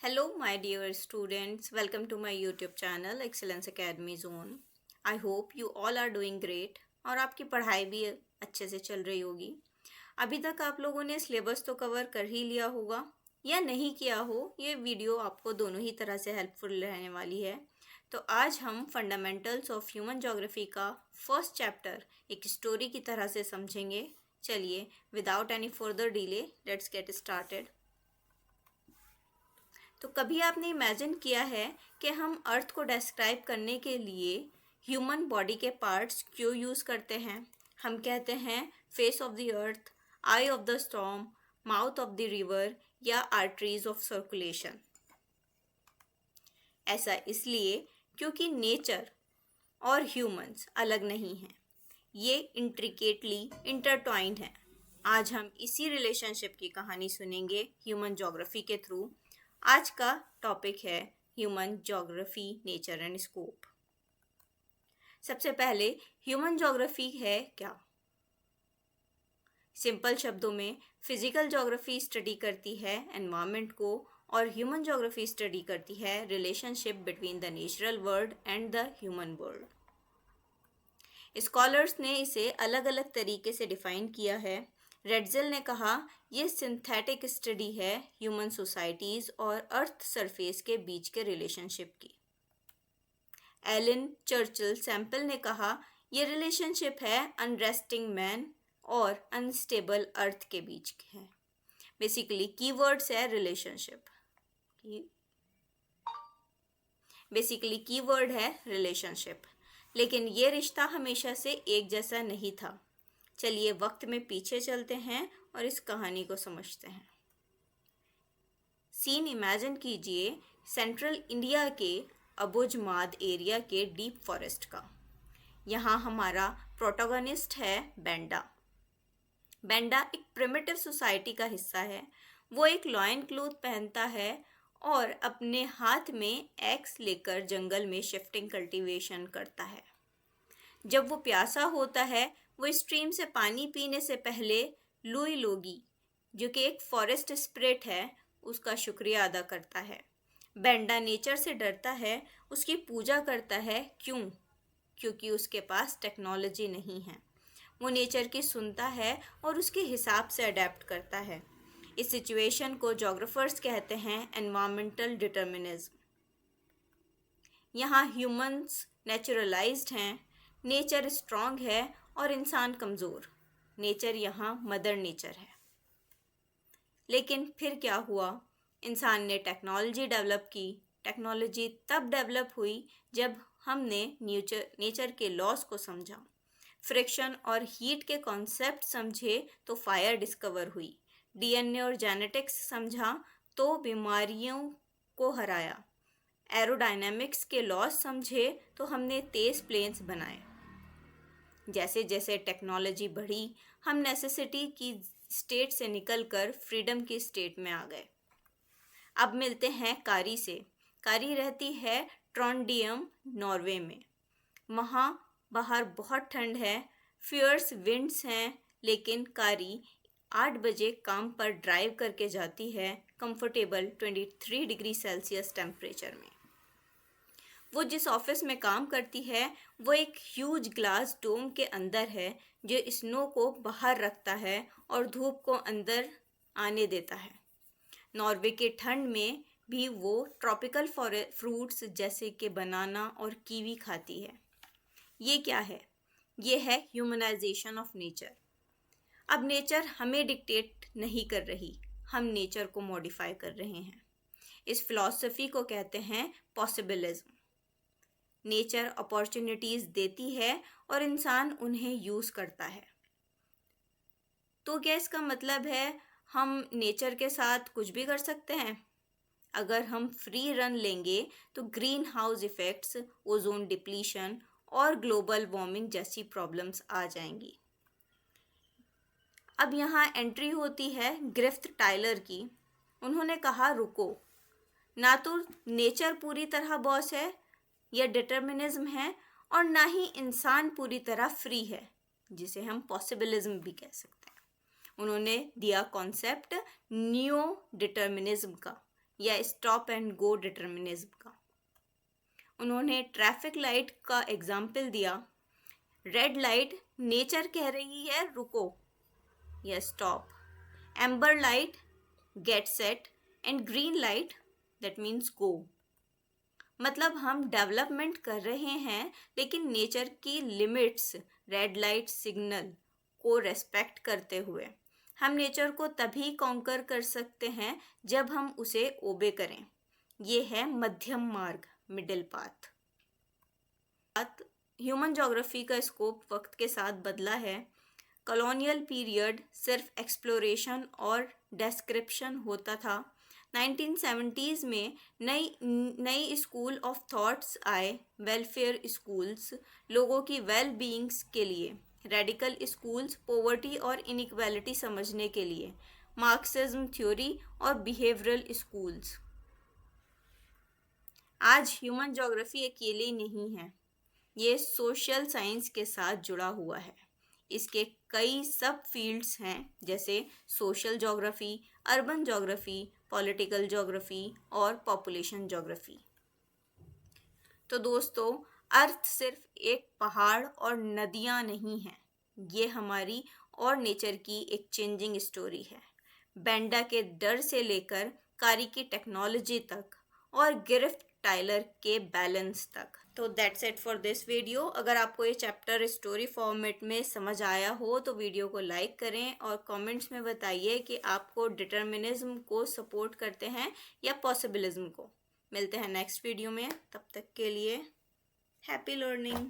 Hello, my dear students. Welcome to my YouTube channel Excellence Academy Zone. I hope you all are doing great और आपकी पढ़ाई भी अच्छे से चल रही होगी। अभी तक आप लोगों ने सिलेबस तो कवर कर ही लिया होगा या नहीं किया हो, ये वीडियो आपको दोनों ही तरह से हेल्पफुल रहने वाली है। तो आज हम फंडामेंटल्स ऑफ ह्यूमन ज्योग्राफी का फर्स्ट चैप्टर एक स्टोरी की तरह से समझेंगे। चलिए, without any further delay let's get started. तो कभी आपने इमेजिन किया है कि हम अर्थ को डिस्क्राइब करने के लिए ह्यूमन बॉडी के पार्ट्स क्यों यूज़ करते हैं? हम कहते हैं face of the earth, I of the storm, mouth of the river या आर्टरीज ऑफ सर्कुलेशन। ऐसा इसलिए क्योंकि नेचर और ह्यूमंस अलग नहीं हैं, ये इंट्रिकेटली इंटरट्वाइंड हैं। आज हम इसी रिलेशनशिप की कहानी सुनेंगे ह्यूमन ज्योग्राफी के थ्रू। आज का टॉपिक है human geography, nature and scope. सबसे पहले ह्यूमन ज्योग्राफी है क्या? सिंपल शब्दों में फिजिकल ज्योग्राफी स्टडी करती है एनवायरनमेंट को और ह्यूमन ज्योग्राफी स्टडी करती है relationship between the natural world and the human world. Scholars ने इसे अलग अलग तरीके से डिफाइन किया है। रेडजिल ने कहा यह सिंथेटिक स्टडी है ह्यूमन सोसाइटीज़ और अर्थ सरफेस के बीच के रिलेशनशिप की। एलन चर्चिल सैम्पल ने कहा यह रिलेशनशिप है अनरेस्टिंग मैन और अनस्टेबल अर्थ के बीच है। बेसिकली कीवर्ड्स है रिलेशनशिप, बेसिकली कीवर्ड है रिलेशनशिप, लेकिन ये रिश्ता हमेशा से एक जैसा नहीं था। चलिए वक्त में पीछे चलते हैं और इस कहानी को समझते हैं। सीन इमेजिन कीजिए सेंट्रल इंडिया के अबुझमाद एरिया के डीप फॉरेस्ट का। यहाँ हमारा प्रोटोगनिस्ट है बेंडा। बेंडा एक प्रिमिटिव सोसाइटी का हिस्सा है। वो एक लॉयन क्लोथ पहनता है और अपने हाथ में एक्स लेकर जंगल में शिफ्टिंग कल्टीवेशन करता है। जब वो प्यासा होता है वो स्ट्रीम से पानी पीने से पहले लुई लोगी, जो कि एक फॉरेस्ट स्पिरिट है, उसका शुक्रिया अदा करता है। बेंडा नेचर से डरता है, उसकी पूजा करता है। क्यों? क्योंकि उसके पास टेक्नोलॉजी नहीं है। वो नेचर की सुनता है और उसके हिसाब से अडेप्ट करता है। इस सिचुएशन को जोग्राफर्स कहते हैं एनवायरमेंटल डिटर्मिनिज्म। यहाँ ह्यूमंस नेचुरलाइज्ड हैं, नेचर स्ट्रॉन्ग है और इंसान कमज़ोर। नेचर यहाँ मदर नेचर है। लेकिन फिर क्या हुआ? इंसान ने टेक्नोलॉजी डेवलप की। टेक्नोलॉजी तब डेवलप हुई जब हमने नेचर के लॉस को समझा, फ्रिक्शन और हीट के कॉन्सेप्ट समझे तो फायर डिस्कवर हुई, डीएनए और जेनेटिक्स समझा तो बीमारियों को हराया, एरोडायनामिक्स के लॉस समझे तो हमने तेज़ प्लेन्स बनाए। जैसे जैसे टेक्नोलॉजी बढ़ी हम नेसेसिटी की स्टेट से निकलकर फ्रीडम की स्टेट में आ गए। अब मिलते हैं कारी से। कारी रहती है ट्रोंडियम, नॉर्वे में। वहाँ बाहर बहुत ठंड है, फियर्स विंड्स हैं, लेकिन कारी 8 बजे काम पर ड्राइव करके जाती है कंफर्टेबल 23 डिग्री सेल्सियस टेम्परेचर में। वो जिस ऑफिस में काम करती है वो एक ह्यूज ग्लास डोम के अंदर है जो स्नो को बाहर रखता है और धूप को अंदर आने देता है। नॉर्वे के ठंड में भी वो ट्रॉपिकल फ्रूट्स जैसे कि बनाना और कीवी खाती है। ये क्या है? ये है ह्यूमनाइजेशन ऑफ नेचर। अब नेचर हमें डिक्टेट नहीं कर रही, हम नेचर को मॉडिफाई कर रहे हैं। इस फिलॉसफी को कहते हैं पॉसिबिलिज्म। नेचर अपॉर्चुनिटीज़ देती है और इंसान उन्हें यूज़ करता है। तो क्या इसका मतलब है हम नेचर के साथ कुछ भी कर सकते हैं? अगर हम फ्री रन लेंगे तो green house effects, ozone depletion और ग्लोबल वार्मिंग जैसी प्रॉब्लम्स आ जाएंगी। अब यहाँ एंट्री होती है ग्रिफ्थ टाइलर की। उन्होंने कहा रुको, ना तो नेचर पूरी तरह बॉस है या डिटर्मिनिज्म है, और ना ही इंसान पूरी तरह फ्री है, जिसे हम पॉसिबिलिज्म भी कह सकते हैं। उन्होंने दिया कॉन्सेप्ट न्यो डिटर्मिनिज्म का, या स्टॉप एंड गो डिटर्मिनिज्म का। उन्होंने ट्रैफिक लाइट का एग्जाम्पल दिया। रेड लाइट नेचर कह रही है रुको या stop, amber light get set and green light that means go. मतलब हम डेवलपमेंट कर रहे हैं लेकिन नेचर की लिमिट्स, रेड लाइट सिग्नल को रेस्पेक्ट करते हुए। हम नेचर को तभी कॉन्कर कर सकते हैं जब हम उसे ओबे करें। ये है मध्यम मार्ग, मिडिल पाथ। ह्यूमन ज्योग्राफी का स्कोप वक्त के साथ बदला है। कॉलोनियल पीरियड सिर्फ एक्सप्लोरेशन और डिस्क्रिप्शन होता था। 1970s में नई स्कूल ऑफ थॉट्स आए, वेलफेयर स्कूल्स, लोगों की वेल बीइंग्स के लिए, रेडिकल स्कूल्स, पॉवर्टी और इनइक्वालिटी समझने के लिए, मार्क्सिज्म थ्योरी और बिहेवियरल स्कूल्स। आज ह्यूमन ज्योग्राफी अकेले नहीं है, ये सोशल साइंस के साथ जुड़ा हुआ है। इसके कई सब फील्ड्स हैं जैसे social geography, urban geography, political geography और पॉपुलेशन ज्योग्राफी। तो दोस्तों, अर्थ सिर्फ एक पहाड़ और नदियाँ नहीं हैं, ये हमारी और नेचर की एक चेंजिंग स्टोरी है। बेंडा के डर से लेकर कारी की टेक्नोलॉजी तक और गिरिफ्ट टाइलर के बैलेंस तक। तो that's it for this video. अगर आपको ये चैप्टर स्टोरी फॉर्मेट में समझ आया हो तो वीडियो को लाइक करें और कमेंट्स में बताइए कि आपको डिटर्मिनिज्म को सपोर्ट करते हैं या पॉसिबिलिज्म को। मिलते हैं नेक्स्ट वीडियो में, तब तक के लिए हैप्पी लर्निंग।